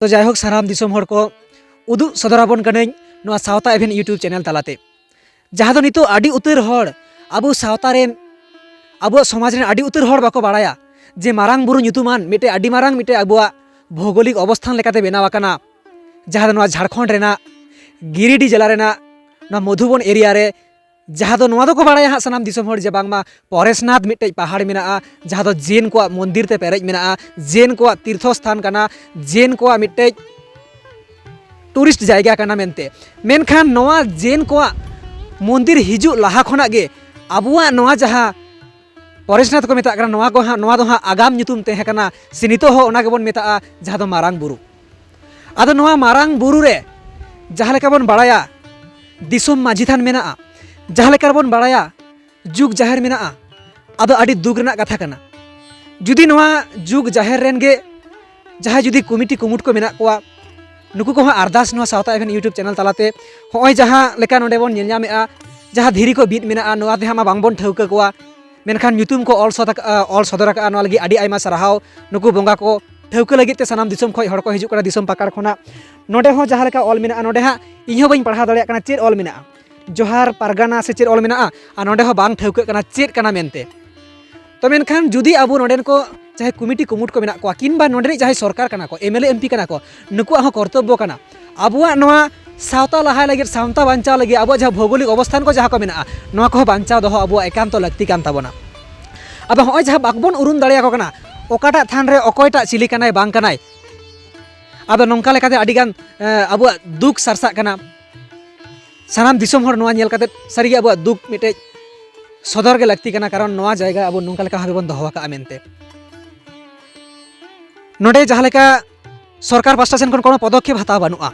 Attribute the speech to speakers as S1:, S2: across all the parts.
S1: तो जायहोक साराम दिसोम हर को उदुग सदराबन कनें नोआ सावता एभेन यूट्यूब चैनल तलाते जहाँ दो नितो आडी उतर हर आबो सावता रेन आबो समाज रेन आडी उतर हर बाको बाड़ाया जे मारांग बुरु ᱧᱩᱛᱩᱢᱟᱱ मिटे आडी मारांग मिटे आबुआ भौगोलिक अवस्थान लेकाते बेनाव आकाना जहाँ दो नोआ झारखंड रेना गिरिडीह जिला रेना नोआ मधुबन एरिया रे जहाँ दो नोआ दोको बाड़ाया हाँ सानाम दिसोम हर जे बांगमा परेशनाथ मिटे पहाड़ मेनाआ जहाँ दो जेन को मंदिर ते पेरेज मेनाआ जेन को तीर्थस्थान काना जेन को मिटे टूरिस्ट जायगा काना मेनते मेनखान नोआ जेन को मंदिर हिजू लाहा खना गे आबुआ नोआ जहाँ परेशनाथ को मेता नोआ को नोआ दो हाँ आगाम ᱧᱩᱛᱩᱢ तहे कना से नितो हो ओना गेबोन मेता जहाँ दो मारांग बुरु आदो नोआ मारांग बुरु रे जहाँ लेका बोन बाड़ाया दिसोम माझी थान मेनाआ जहाँ लेका बोन बाड़ाया जुग जाहेर मेनाआ आदो आडी दुग रेना कथा कना जुदी नोआ जुग जाहेर रेन गे जहाँ जुदी कमिटी कुमुट को मेना कोआ नुकु को अरदास नोआ सावता एभेन यूट्यूब चैनल तलाते होय जहाँ लेका नोडे बोन नेलᱧामेआ जहाँ धीरी को बीत मेनाआ नोआ देहा मा बांगबोन ठौका कोआ मेनखान ᱧᱩᱛᱩᱢ को ऑल सदर का नोआ लगी आडी आयमा सराहाव नुकु बोंगा को ठौका लगी ते सानाम दिसोम खय हड़ को हिजुक कना दिसोम पाकार खोना नोडे हो जहाँ लेका ऑल मेना नोडे हा इहो बइन पढ़ा दड़िया कना चेद ऑल मेना जोहार पारगाना से चेद ऑल मेना आ नोडे हो बांग ठौका कना चेद कना मेनते तो मेनखान जुदी आबो नोडेन को चाहे कमिटी कुमुट को मेना को किनबा नोडे चाहे सरकार कना को एमएलए एमपी कना को नुकुआ हो कर्तव्य कना आबुआ नोआ सावता लहा लगे सावता बांचाव लगे आबुआ जहाँ भौगोलिक अवस्थान को जहाँ को मेना नोआ को बांचाव दो आबुआ एकांत लक्ति कान ताबोना अब होय जहाँ बाकबोन उरुम दाड़िया को कना ओकाटा थान रे अकयटा चिली कनाय बांग कनाय अब नोंका लेकाते आडिगान आबुआ दुख सारसा कना सानाम दिसोम हर नोआ नेल काते सारिगे आबुआ दुख मिटे सदर के लक्ति कना कारण नोआ जायगा आबो नोंका लेका भाबे बोन दोहो का मेनते नोडे जहाँ लेका सरकार पास्टा सेन कोन कोनो पदक्षेप हताव बानुआ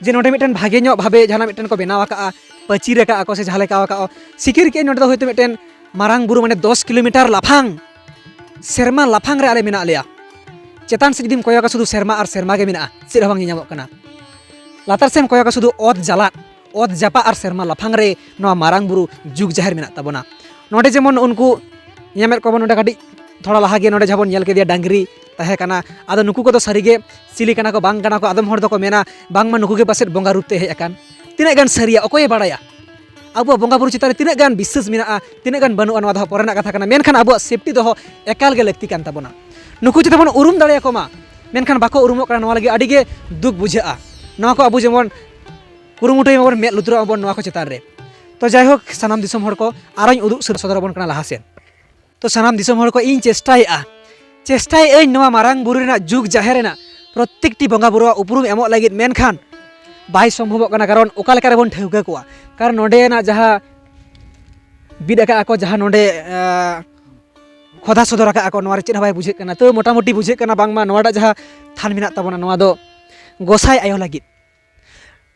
S1: जे नोडे मिटेन भागे ᱧᱚᱜ भाबे जहाँ मिटेन को बेनाव आका पचीर का को से जहाँ लेका आका सिकिर के नोडे होयतो मिटेन मारांग बुरु माने 10 किलोमीटर लाफांग सेरमा लाफांग रे आले मेना आलेया चेतान से जदिम कोयका सुदु सेरमा आर सेरमा गे मेना चेद हबांग ᱧᱟᱢᱚᱜ कना लातार सेम कोयका सुदु ओत जाला ओत जापा आर सेरमा लाफांग रे नोआ मारांग बुरु जुग जाहेर मेना ताबोना नोडे जेमन उनको ᱧᱟᱢᱮᱫ को नोडे काटी थोड़ा लहा गे नोडे जहाबन नेल केदिया डांगरी तहे कना आदो नुकु को तो सारिगे सिली कना को बांग कना को आदम हर दो मेना बांग मा नुकु के पासे बोंगा रूप ते हे अकान तिना गान सरिया अकोय बाड़ाया आबो बोंगा बुरु चितारे तिना गान विश्वास मेना तिना गान बनुआ नोआ दो परेना कथा कना मेनखान आबो सेफ्टी दो एकाल गे लक्ति कान ताबोना नुकु चिता बन उरुम दाड़िया को मा मेनखान बाको उरुमो कना नोआ लगी आडी गे दुख बुझाआ नोआ को आबो जेमन कुरुमुटुय माबन मेद लुतुरा आबो नोआ को चितार रे तो जायहोक सानाम दिसोम हर को आरोñ उदुग सदरबन कना लाहा सेन तो सानाम दिसोम हर को इन चेष्टाया चेष्टाय नोआ मारांग बुरु रेना जुग जाहेर रेना प्रत्येकटी बोंगा बुरुआ उपरुम एमोग लागिद मेनखान बाय सम्भवक कना कारण ओका लेका रेबन ठौका कोआ कारण नोडेना जहाँ बिद आका को जहाँ नोडे खोदा सदर आका को नोआ चेद बाय बुझे कना तो मोटामुटी बुझे कना बांगमा नोआडा जहाँ थान मेना ताबोना नोआ दो गोसाई आयो लागिद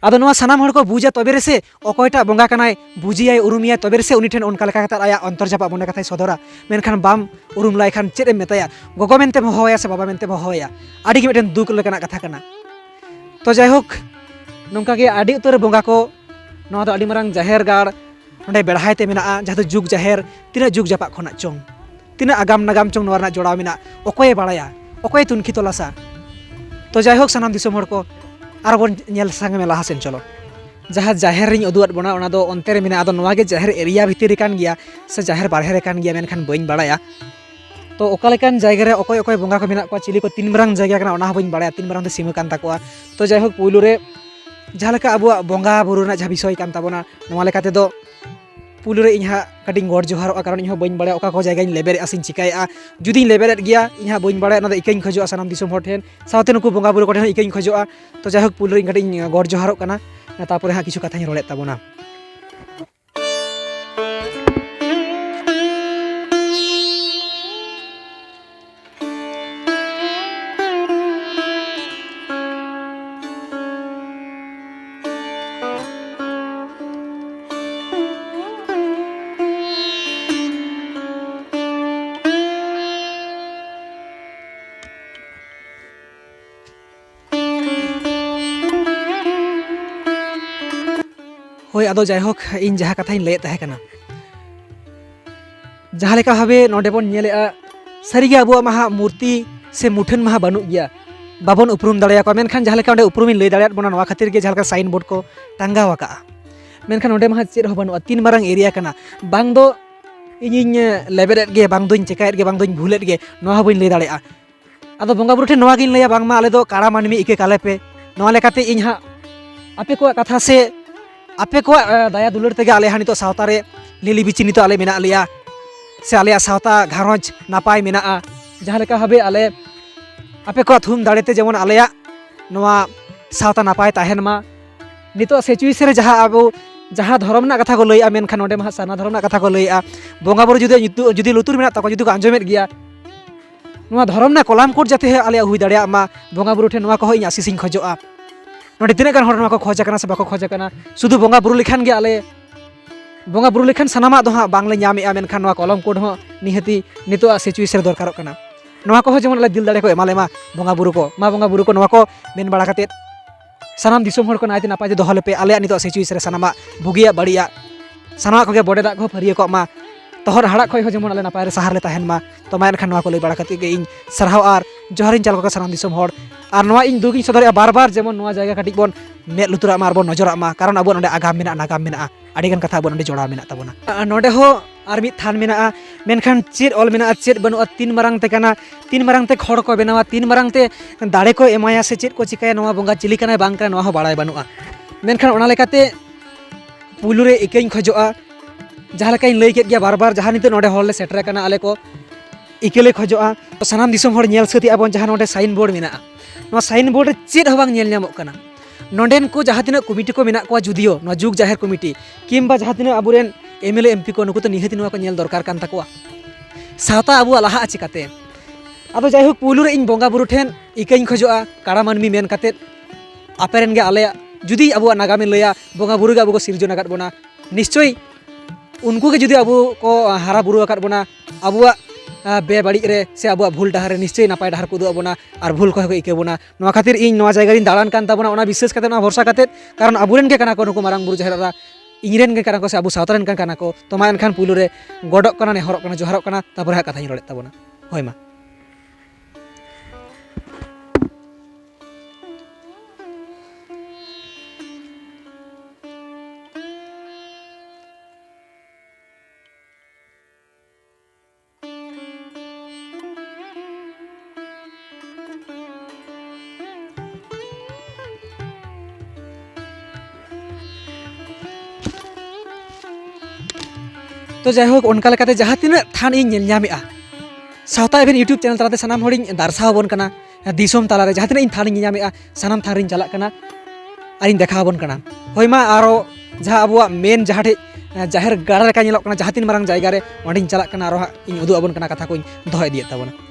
S1: आदो नोआ सानाम हर को बुझा तबे रेसे अकयटा बोंगा कनाय बुझियाय उरुमिया तबे रेसे उनि ठेन ओनका लेका कता आया अंतरजापा बने कथाय सदरा मेनखान बाम उरुम लाय खान चेद एम मेताया गोगो मेनते होया से बाबा मेनते होया आडी के मिटेन दुख लेकाना कथा कना तो जायहोक नोंका के आडी उतर बोंगा को नोआ दो आडी मारांग जाहेर गाड़ नोंडे बेड़हाय ते मेना जहाँ दो जुग जाहेर तिना जुग जापा खना चोंग तिना आगाम नागाम चोंग नोआ रना जोड़ाव मेना अकय बाड़ाया अकय तुनखी तलासा तो जायहोक सानाम दिसोम हर को आर बोन नेल संगे में लाहा सेन चलो जहाँ जाहेर रिñ उदुआद बोना ओना दो ओनते रे मेना आदो नोआ गे जाहेर एरिया भितरी कान गिया से जाहेर बारहे रे कान गिया मेनखान बइन बाड़ाया तो ओका लेकान जायगा रे अकय अकय बोंगा को मेना को चिली को तीन मारांग जायगा कना ओना बइन बाड़ाया तीन मारांग ते सीमा कान ताकोआ तो जायहोक पुइलु रे जहाँ लेका आबुआ बोंगा बुरु ना जहाँ विषय कान ताबोना नोआ लेकाते दो पुइलु रे इहा काटिंग गड़ जोहारोआ कारण इहो बइन बाड़ाया ओका को जायगा इन लेबेरे आसिन चिकायआ जुदी लेबेरे गिया इहा बइन बाड़ाया ना दो इकाइन खजोआ सानाम दिसोम हर ठेन सावते नुकु बोंगा बुरु को ठेन इकाइन खजोआ तो जायहोक पुइलु रे काटिंग गड़ जोहारोग कना तारपरे हाँ किछु कथाኝ रोड़ेद ताबोना होय आदो जायहोक इन जहाँ कथा इन लैत कना जहाँ लेका भाबे नोडे बोन नेलेआ सारिगे आबुआ महा मूर्ति से मुठन महा बानु गया babon uprum dareya ko menkan jaha leka onde uprumin lay dareat bona noa khatir ge jaha leka sign board ko tanggaw aka'a menkan onde mah chet ho banua 3 marang area kana bang do inying lebedet ge bang doing cekaet ge bang doing bhulet ge noa ho bain lay dareya ado bonga buru the noa gin laya bang ma ale do kara manmi ike kalepe noa lekate ᱤᱧ ᱦᱟᱸᱜ ᱟᱯᱮ ᱠᱚᱣᱟᱜ ᱠᱟᱛᱷᱟ ᱥᱮ ᱟᱯᱮ ᱠᱚᱣᱟᱜ ᱫᱟᱭᱟ ᱫᱩᱞᱟᱹᱲ ᱛᱮᱜᱮ ᱟᱞᱮ ᱦᱟᱸᱜ ᱱᱤᱛᱚᱜ ᱥᱟᱶᱛᱟ ᱨᱮ ᱞᱤᱞᱤ ᱵᱤᱪᱤ ᱱᱤᱛᱚᱜ ᱟᱞᱮ ᱢᱮᱱᱟᱜ ᱞᱮᱭᱟ ᱥᱮ ᱟᱞᱮᱭᱟᱜ ᱥᱟᱶᱛᱟ ᱜᱷᱟᱨᱚᱸᱡᱽ ᱱᱟᱯᱟᱭ ᱢᱮᱱᱟᱜᱼᱟ ᱡᱟᱦᱟᱸ ᱞᱮᱠᱟ ᱵᱷᱟᱵᱮ ᱟᱞᱮ ᱟᱯᱮ ᱠᱚᱣᱟᱜ ᱛᱷᱩᱢ ᱫᱟᱲᱮᱛᱮ ᱡᱮᱢᱚᱱ ᱟᱞᱮᱭᱟᱜ ᱱᱚᱣᱟ ᱥᱟᱶᱛᱟ ᱱᱟᱯᱟᱭ ᱛᱟᱦᱮᱱ ᱢᱟ ᱱᱤᱛᱚᱜ ᱥᱤᱪᱩᱭᱮᱥᱚᱱ ᱨᱮ ᱡᱟᱦᱟᱸ ᱟᱵᱚ ᱡᱟᱦᱟᱸ ᱫᱷᱚᱨᱚᱢ ᱨᱮᱱᱟᱜ ᱠᱟᱛᱷᱟ ᱠᱚ ᱞᱟᱹᱭᱮᱜᱼᱟ ᱢᱮᱱᱠᱷᱟन ᱱᱚᱰᱮ ᱢᱟ ᱥᱟᱨᱱᱟ ᱫᱷᱚᱨᱚᱢ ᱨᱮᱱᱟᱜ ᱠᱟᱛᱷᱟ ᱠᱚ ᱞᱟᱹᱭᱮᱜᱼᱟ ᱵᱚᱸᱜᱟ ᱵᱩᱨᱩ ᱡᱩᱫᱤ ᱞᱩᱛᱩᱨ ᱢᱮᱱᱟᱜ ᱛᱟᱠᱚᱣᱟ ᱡᱩᱫᱤ ᱠᱚ ᱟᱸᱡᱚᱢᱮᱫ ᱜᱮᱭᱟ ᱱᱚᱣᱟ ᱫᱷᱚᱨᱚᱢ ᱨᱮᱱᱟᱜ ᱠᱚᱞᱟᱢ ᱠᱳᱰ ᱡᱟᱛᱮ ᱟᱞᱮᱭᱟᱜ ᱦᱩᱭ ᱫᱟᱲᱮᱭᱟᱜ ᱢᱟ ᱵᱚᱸᱜᱟ ᱵᱩᱨᱩ ᱴᱷᱮᱱ ᱱᱚᱣᱟ ᱠᱚᱦᱚᱸ ᱤᱧ ᱟᱥᱤᱥᱤᱧ ᱠᱷᱚᱡᱚᱜᱼᱟ ᱱᱚᱰᱮ ᱛᱤᱱᱟᱹᱜ ᱜᱟᱱ ᱦᱚᱲ ᱱᱚᱣᱟ ᱠᱚ ᱠᱷᱚᱡ ᱟᱠᱟᱱᱟ ᱥᱮ ᱵᱟᱠᱚ ᱠᱷᱚᱡ ᱟᱠᱟᱱᱟ ᱥᱩᱫᱷᱩ ᱵᱚᱸᱜᱟ ᱵᱩᱨᱩ ᱞᱮᱠᱷᱟᱱ ᱜᱮ ᱟᱞᱮ ᱵᱚᱸᱜᱟ ᱵᱩᱨᱩ ᱞᱮᱠᱷᱟᱱ ᱥᱟᱱᱟᱢᱟᱜ ᱫᱚ ᱦᱟᱸᱜ ᱵᱟᱝᱞᱮ ᱧᱟᱢᱮᱜᱼᱟ ᱢᱮᱱᱠᱷᱟन ᱱᱚᱣᱟ ᱠᱚᱞᱚᱢ ᱠᱳᱰ ᱦᱚᱸ ᱱᱤᱦᱟᱹᱛᱤ ᱱᱤᱛᱚᱜ ᱥᱤᱪᱩᱭᱮᱥᱚᱱ ᱨᱮ ᱫᱚᱨᱠᱟᱨᱚᱜ ᱠᱟᱱᱟ ᱱᱚᱣᱟ ᱠᱚᱦᱚᱸ ᱡᱮᱢᱚᱱ ᱟᱞᱮ ᱫᱤᱞ ᱫᱟᱲᱮ ᱠᱚ ᱮᱢᱟ ᱞᱮ ᱢᱟ ᱵᱚᱸᱜᱟ ᱵᱩᱨᱩ ᱠᱚ ᱱᱚᱣᱟ ᱠᱚ ᱢᱮᱱ ᱵᱟᱲᱟ ᱠᱟᱛᱮᱫ ᱥᱟᱱᱟᱢ ᱫᱤᱥᱚᱢ ᱦᱚᱲ ᱠᱚ ᱱᱟᱭᱛᱮ ᱱᱟᱯᱟᱭ ᱛᱮ ᱫᱚᱦᱚ ᱞᱮᱯᱮ ᱟᱞᱮᱭᱟᱜ ᱱᱤᱛᱚᱜ ᱥᱤᱪᱩᱭᱮᱥᱚᱱ ᱨᱮ ᱥᱟᱱᱟᱢᱟᱜ ᱵᱩᱜᱤᱭᱟᱜ ᱵᱟᱹᱲᱤᱡᱟᱜ ᱥᱟᱱᱟᱢᱟᱜ ᱠᱚᱜᱮ ᱵᱚᱰᱮ ᱫᱟᱜ ᱠᱚ ᱯᱷᱟᱹᱨᱭᱟᱹ ᱠᱚᱜ ᱢᱟ ᱛᱚᱦᱚᱫ ᱦᱟᱲᱟᱜ ᱠᱷᱚᱡ ᱦᱚᱸ ᱡᱮᱢᱚᱱ ᱟᱞᱮ ᱱᱟᱯᱟᱭ ᱨᱮ ᱥᱟᱦᱟᱨ ᱞᱮ ᱛᱟᱦᱮᱱ ᱢᱟ ᱛᱚ ᱢᱟ ᱮᱱᱠᱷᱟᱱ ᱱᱚᱣᱟ ᱠᱚ ᱞᱟᱹᱭ ᱵᱟᱲᱟ ᱠᱟᱛᱮᱫ ᱜᱮ ᱤᱧ ᱥᱟᱨᱦᱟᱣ ᱟᱨ ᱡᱚᱦᱟᱨᱤᱧ ᱪᱟᱞ ᱠᱚᱜᱼᱟ ᱥᱟᱱᱟᱢ ᱫᱤᱥᱚᱢ ᱦᱚᱲ ᱟᱨ ᱱᱚᱣᱟ ᱤᱧ ᱫᱩᱠᱤᱧ ᱥᱚᱫᱚᱨᱮᱜᱼᱟ ᱵᱟᱨ ᱵᱟᱨ ᱡᱮᱢᱚᱱ ᱱᱚᱣᱟ ᱡᱟᱭᱜᱟ ᱠᱟᱹᱴᱤᱡ ᱵᱚᱱ ᱢᱮᱫ ᱞᱩᱛᱩᱨᱟᱜ ᱢᱟ ᱟᱨ ᱵᱚᱱ ᱱᱚᱡᱚᱨᱟᱜ ᱢᱟ ᱠᱟᱨᱚᱱ ᱟᱵᱚ ᱱᱚᱰᱮ ᱟᱜᱟᱢ ᱢᱮᱱᱟᱜᱼᱟ ᱱᱟᱜᱟᱢ ᱢᱮᱱᱟᱜᱼᱟ ᱟᱹᱰᱤᱜᱟᱱ ᱠᱟᱛᱷᱟ ᱟᱵᱚ ᱱᱚᱰᱮ ᱡᱚᱲᱟᱣ ᱢᱮᱱᱟᱜ ᱛᱟᱵᱚᱱᱟ ᱱᱚᱰᱮ ᱦᱚᱸ ᱟᱨ ᱢᱤᱫ ᱛᱷᱟᱱ ᱢᱮᱱᱟᱜᱼᱟ ᱢᱮᱱᱠᱷᱟᱱ ᱪᱮᱫ ᱚᱞ ᱢᱮᱱᱟᱜᱼᱟ ᱪᱮᱫ ᱵᱟᱹᱱᱩᱜᱼᱟ ᱛᱤᱱ ᱢᱟᱨᱟᱝ ᱛᱮ ᱠᱟᱱᱟ ᱛᱤᱱ ᱢᱟᱨᱟᱝ ᱛᱮ ᱦᱚᱲ ᱠᱚ ᱵᱮᱱᱟᱣᱟ ᱛᱤᱱ ᱢᱟᱨᱟᱝ ᱛᱮ ᱫᱟᱲᱮ ᱠᱚ ᱮᱢᱟᱭᱟ ᱥᱮ ᱪᱮᱫ ᱠᱚ ᱪᱤᱠᱟᱹᱭᱟ ᱱᱚᱣᱟ ᱵᱚᱸᱜᱟ ᱪᱤᱞᱤ ᱠᱟᱱᱟᱭ ᱵᱟᱝ ᱠᱟᱱᱟᱭ ᱱᱚᱣᱟ ᱦᱚᱸ ᱵᱟᱲᱟᱭ ᱵᱟᱹᱱᱩᱜᱼᱟ ᱢᱮᱱᱠᱷᱟᱱ ᱚᱱᱟ ᱞᱮᱠᱟᱛᱮ ᱯᱩᱭᱞᱩ ᱨᱮ ᱤᱠᱟᱹᱧ ᱠᱷᱚᱡᱚᱜᱼᱟ ᱡᱟᱦᱟᱸ ᱞᱮᱠᱟᱧ ᱞᱟᱹᱭ ᱠᱮᱫ ᱜᱮᱭᱟ ᱵᱟᱨ ᱵᱟᱨ ᱡᱟᱦᱟᱸ ᱱᱤᱛᱚᱜ ᱱᱚᱰᱮ ᱦᱚᱲ ᱞᱮ ᱥᱮᱴᱮᱨ ᱟᱠᱟᱱᱟ ᱟᱞᱮ ᱠᱚ ᱤᱠᱟᱹ ᱞᱮ ᱠᱷᱚᱡᱚᱜᱼᱟ ᱥᱟᱱᱟᱢ ᱫᱤᱥᱚᱢ ᱦᱚᱲ ᱧᱮᱞ ᱥᱟᱹᱛ ᱮᱜᱼᱟ ᱵᱚᱱ ᱡᱟᱦᱟᱸ ᱱᱚᱰᱮ ᱥᱟᱭᱤᱱ ᱵᱳᱨᱰ ᱢᱮᱱᱟᱜᱼᱟ ᱱᱚᱣᱟ ᱥᱟᱭᱤᱱ ᱵᱳᱨᱰ ᱨᱮ ᱪᱮᱫ ᱦᱚᱸ ᱵᱟᱝ ᱧᱮᱞ ᱧᱟᱢᱚᱜ ᱠᱟᱱᱟ ᱱᱚᱰᱮᱱ ᱠᱚ ᱡᱟᱦᱟᱸ ᱛᱤᱱᱟᱹᱜ ᱠᱚᱢᱤᱴᱤ ᱠᱚ ᱢᱮᱱᱟᱜ ᱠᱚᱣᱟ ᱡᱩᱫᱤᱭᱳ ᱱᱚᱣᱟ ᱡᱩᱜᱽ ᱡᱟᱦᱮᱨ ᱠᱚᱢᱤᱴᱤ ᱠᱤᱝᱵᱟ ᱡᱟᱦᱟᱸ ᱛᱤᱱᱟᱹᱜ ᱟᱵᱚᱨᱮᱱ MLA MP ᱠᱚ ᱱᱩᱠᱩ ᱛᱚ ᱱᱤᱦᱟᱹᱛᱤ ᱱᱚᱣᱟ ᱠᱚ ᱧᱮᱞ ᱫᱚᱨᱠᱟর ᱠᱟᱱ ᱛᱟᱠᱚᱣᱟ ᱥᱟᱶᱛᱟ ᱟᱵᱚᱣᱟᱜ ᱞᱟᱦᱟᱜᱼᱟ ᱪᱤᱠᱟᱹᱛᱮ ᱟᱫᱚ ᱡᱟᱭᱦᱳᱠ ᱯᱩᱭᱞᱩ ᱨᱮ ᱤᱧ ᱵᱚᱸᱜᱟ ᱵᱩᱨᱩ ᱴᱷᱮᱱ ᱤᱠᱟᱹᱧ ᱠᱷᱚᱡᱚᱜᱼᱟ ᱠᱟᱲᱟ ᱢᱟᱹᱱᱢᱤ ᱢᱮᱱ ᱠᱟᱛᱮᱫ ᱟᱯᱮᱨᱮᱱ ᱜᱮ ᱟᱞᱮᱭᱟᱜ ᱡᱩᱫᱤ ᱟᱵᱚᱣᱟᱜ ᱱᱟᱜᱟᱢᱮ ᱞᱟᱹᱭᱟ ᱵᱚᱸᱜᱟ ᱵᱩᱨᱩ ᱜᱮ ᱟᱵᱚ ᱠᱚ ᱥᱤᱨᱡᱚᱱ ᱟᱠᱟᱫ ᱵᱚᱱᱟ ᱱᱤশ্চᱚᱭ उनको के जुदी अबो को हारा बुरु आकाद बोना अबुआ बेबाड़ी रे से अबुआ भूल डहार निश्चय नापाय डहार को उदुआ बोना और भूल को इके बोना नोआ खातिर इन नोआ जायगा रिन दालान कान ताबोना ओना विशेष काते नोआ भरसा काते कारण अबुरेन के काना को नुको मारांग बुरु जहरा इनरेन के काना को से अबु सावतारेन काना को तो मा एनखान पुलु रे गडक काना ने हरक काना जोहारक काना तापर हा कथा रड़े ताबोना होय मा तो जायहोक उनका लेकाते जहाँ तीना थान इन नेल ᱧᱟᱢᱮᱜᱼᱟ सावता एबेन यूट्यूब चैनल तलाते सानाम हॉडिंग दारसाव बोन कना दिसोम तालारे जहाँ तीना इन थान इन ᱧᱟᱢᱮᱜᱼᱟ सानाम थान रिन चलाक कना आरिन देखाव बोन कना होयमा आरो जहाँ अबुआ मेन जहाँ ठे जाहेर गाड़ा लेका ñेलok कना जहाँ तीन मारांग जायगा रे ओंडिन चलाक कना आरो इन उदु अबोन कना कथा को दोहो इदियेत ताबोना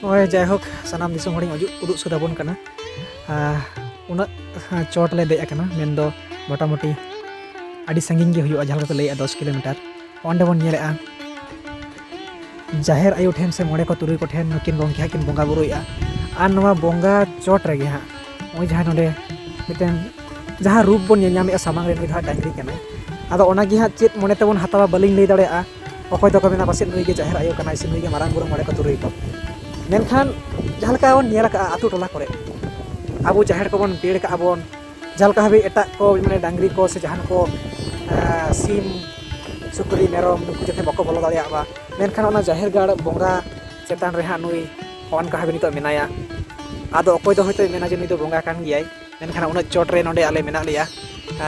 S1: ओए जायहोक सानाम दिसोम हॉडिंग उदुग सुदाबोन कना उना चोट ले देज कना मेन दो मोटामुटी आदि संगिन गे हुयुआ जहाँ को लैया 10 किलोमीटर ओंडे बोन नेलेआ जाहेर आयु ठेन से मोड़े को तुरुई को ठेन नुकिन गोंके हाकिन बोंगा बुरुइया आर नोवा बोंगा चोट रेगे हाँ ओई जहाँ नोडे मिटेन जहाँ रूप बोन नेलᱧामेआ सामांग रे नुई डांगरी कना आदो ओनागी हाँ चेत मोने तेबोन हातावा बलिन लई दाड़ेआ अकय दो को मेना पासे नुई गे जाहेर आयु कना से नुई गे मारांग बुरु मोड़े को तुरुई को मेनखान जहाँ लेका बोन नेल का आतु टोला करे आबो जाहेर को बोन पेड़ का बोन जहाँ लेका हबे एटा को माने डांगरी को से जहान को सीम सुकरी मेरम नुकु जते बको बोलो दाड़ेआ मेनखान ओना जाहेर गाड़ बोंगा चेतान रे हां नुई ओन का हबे नितो मेनाया आदो अकय दो होयतो मेना जे नुई दो बोंगा कान गियाय मेनखान उन चोटे नोडे आले मेना लिया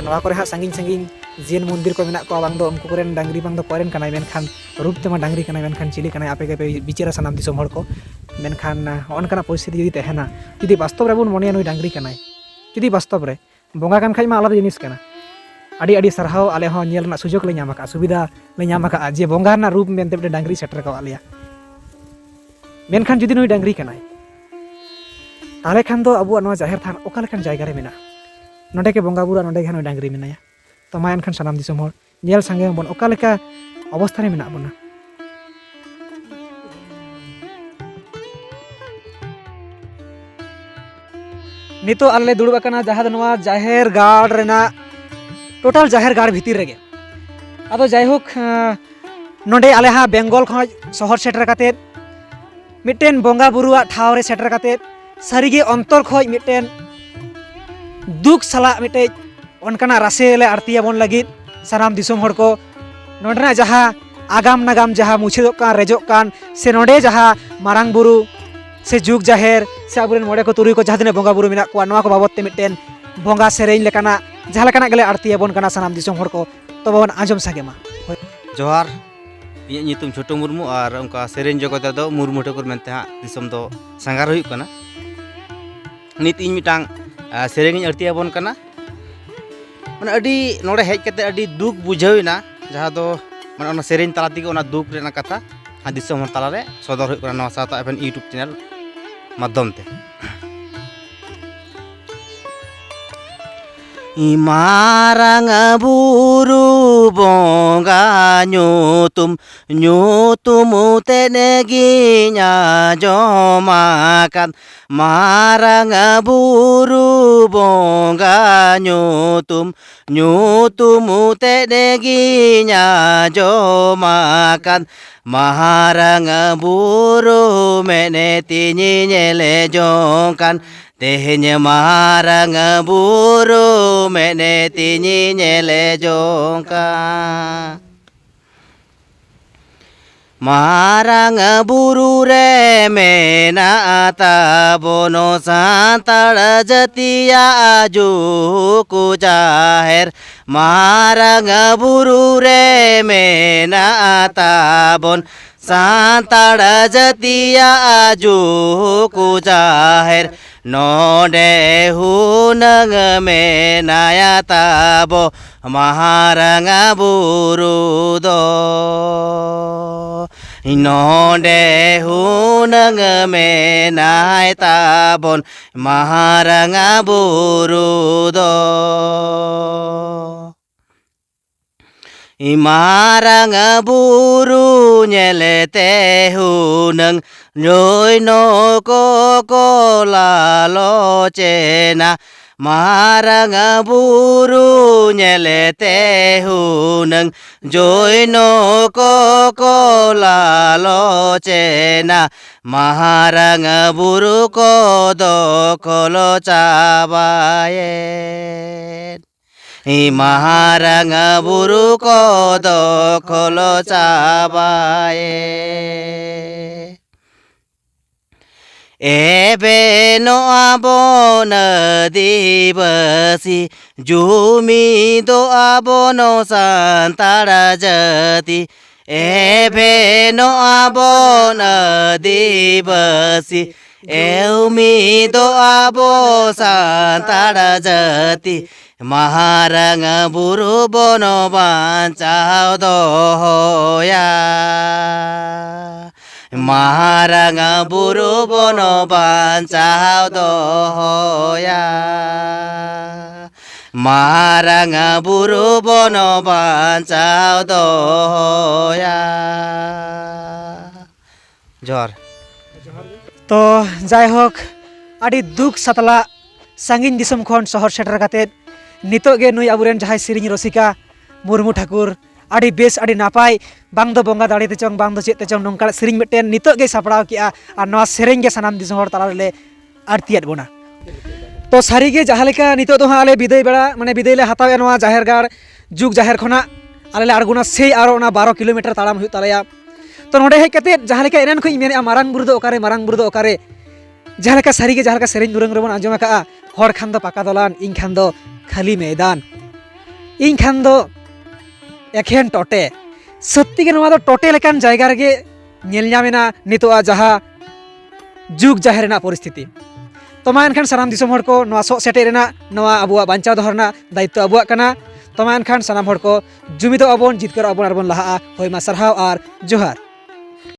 S1: नवा करे हाँ संगिन संगिन जेन मंदिर को मेना को बांग दो उनको कोरेन डांगरी बांग दो कोरेन कनाय मेनखान रूप तेमा डांगरी कनाय मेनखान चिली कनाय आपे के बिचारा सानाम दिसोम हड़ को मेनखान ऑनकाना परिस्थिति जुदी तहना जुदी वास्तव रे बुन मोनिया नुई डांगरी कनाय जुदी वास्तव रे बोंगा कान खाइ मा आलादा जिनिस कना आड़ी आड़ी सरहाव आले हो नेल ना सुजोग ले ᱧᱟᱢ ᱟᱠᱟᱜᱼᱟ सुविधा ले ᱧᱟᱢ ᱟᱠᱟᱜᱼᱟ जे बोंगा ना रूप मेनते बे डांगरी सेटर का आलिया मेनखान जुदी नुई डांगरी कनाय ताले खान दो अबुआ नवा जाहिर थान ओका लेखान जायगा रे मेना नोडे के बोंगा बुरा नोडे खान डांगरी मेनाया तो मा एनखान सानाम दिसोम हड़ नेल सांगे बन ओका लेका अवस्था रे मेना बना नितो आले दुड़ब अकना जहां नवा जाहिर गाड़ रेना टोटल जाहिर गाड़ भीतर रेगे आदो जायहोक नोडे आले हाँ बेंगल खन शहर सेटर काते मिटेन बोंगा बुरुआ ठाव रे सेटर काते सारिगे अंतर खय मिटेन दुख साला मिटे अनकाना रासे ले आरतिया बन लगी सानाम दिसोम हड़ को नोडना जहां आगाम नागाम जहां मुछेदोक कान रेजोक कान से नोडे जहां मारांग बुरु से जुग जाहेर से आबुरेन मोड़े को तुरुई को जहां दिने बोंगा बुरु मेना को नवा को बाबत ते मिटेन बोंगा सेरेñ लेकाना जहां लेकाना गेले आरतिया बन काना सानाम दिसोम हड़ को तो बन आंजम सागेमा
S2: जोहार इᱧᱟᱹᱜ ᱧᱩᱛᱩᱢ ᱪᱷᱳᱴᱩ ᱢᱩᱨᱢᱩ ᱟᱨ ᱚᱱᱠᱟ ᱥᱮᱨᱮᱧ ᱡᱚᱜᱚᱛ ᱨᱮᱫᱚ ᱢᱩᱨᱢᱩ ᱴᱷᱟᱹᱠᱩᱨ ᱢᱮᱱᱛᱮ ᱦᱟᱸᱜ ᱫᱤᱥᱚᱢ ᱫᱚ ᱥᱟᱸᱜᱷᱟᱨ ᱦᱩᱭᱩᱜ ᱠᱟᱱᱟ ᱱᱤᱛ ᱤᱧ ᱢᱤᱫᱴᱟᱝ ᱥᱮᱨᱮᱧᱤᱧ ᱟᱹᱲᱛᱤ ᱟᱵᱚᱱ ᱠᱟᱱᱟ ᱢᱟᱱᱮ ᱟᱹᱰᱤ ᱱᱚᱰᱮ ᱦᱮᱡ ᱠᱟᱛᱮ ᱟᱹᱰᱤ ᱫᱩᱠ ᱵᱩᱡᱷᱟᱹᱣᱮᱱᱟ ᱡᱟᱦᱟᱸ ᱫᱚ ᱢᱟᱱᱮ ᱚᱱᱟ ᱥᱮᱨᱮᱧ ᱛᱟᱞᱟ ᱛᱮᱜᱮ ᱚᱱᱟ ᱫᱩᱠ ᱨᱮᱱᱟᱜ ᱠᱟᱛᱷᱟ ᱫᱤᱥᱚᱢ ᱦᱚᱲ ᱛᱟᱞᱟᱨᱮ ᱥᱚᱫᱚᱨ ᱦᱩᱭᱩᱜ ᱠᱟᱱᱟ ᱱᱚᱣᱟ ᱥᱟᱶᱛᱟ ᱮᱯᱷᱮᱢ ᱤᱭᱩᱴᱩᱵᱽ ᱪᱮᱱᱮᱞ माध्यम ते मारांग बुरु बोंगा nyutum nyutum teneginya jomakan marang buru bonga nyutum nyutum teneginya jomakan maharang buru meneti nyele jongkan tehnya marang buru meneti nyele jongkan marang buru re mena bono santara jatia aju ku jaher marang buru re mena bon santara jatia aju ku jaher node hunang menaya tabo maharang buru do node hunang menay tabon maharang buru do marang buru nyelete hunang nyoy no ko lalo cena marang buru nyelete hunang joy no ko lalo cena maharang buru ko do kolo cabayen maharang buru ko do kolo cabayen ebe no abono divasi jumi do abono santara jati ebe no abono divasi eumi do abo santara jati maharang buru bono bancao doya maharang buru bono bancao doya maharang buru bono bancao doya जोहार
S1: तो जायहोक आड़ी दुख सतला सांगिन दिसम खन शहर shutter काते नितो गे नुई आबुरेन जहाय सिरिंग रसिका मुर्मू ठाकुर आड़ी base आड़ी नापाय बांग दो बोंगा दाड़ी ते चंग बांग दो चेते चंग नोंका सिरिंग मिटेन नितो गे सापड़ाव किया आर नवा सेरेंग गे सनाम दिसम हर ताला ले आरतियात बोना तो सारीगे जहां लेका नितो दो आले बिदाय बेड़ा माने बिदाय ले हतावे नवा जाहेर गाड़ जुग जाहेर खना आले ले आरगुना से आरो ना 12 किलोमीटर ताड़ाम हुई तालया तो नोडे हेज कते जहां लेका एनन खई मेने मारांग बुरु दो ओकारे जहां लेका सारीगे जहां लेका सेरेंग दुरंग रबन आंजम का हर खान दो पाका दलान इन खान दो खाली मैदान इन खान दो एखेन टोटे सत्ती के नवा दो टोटे लेकान जायगा रेगे नेल ᱧᱟᱢᱮᱱᱟ नितोआ जहाँ जुग जाहेर रेना परिस्थिति तो मा एनखान सानाम दिसोम हर को नवा सो सेटे रेना नवा अबुआ बांचाव दोहर रेना दायित्व अबुआ कना तो मा एनखान सानाम हर को जुमिदो अबोन जितकर अबोन आरबोन लहा होय मा सारहाव आर जोहार।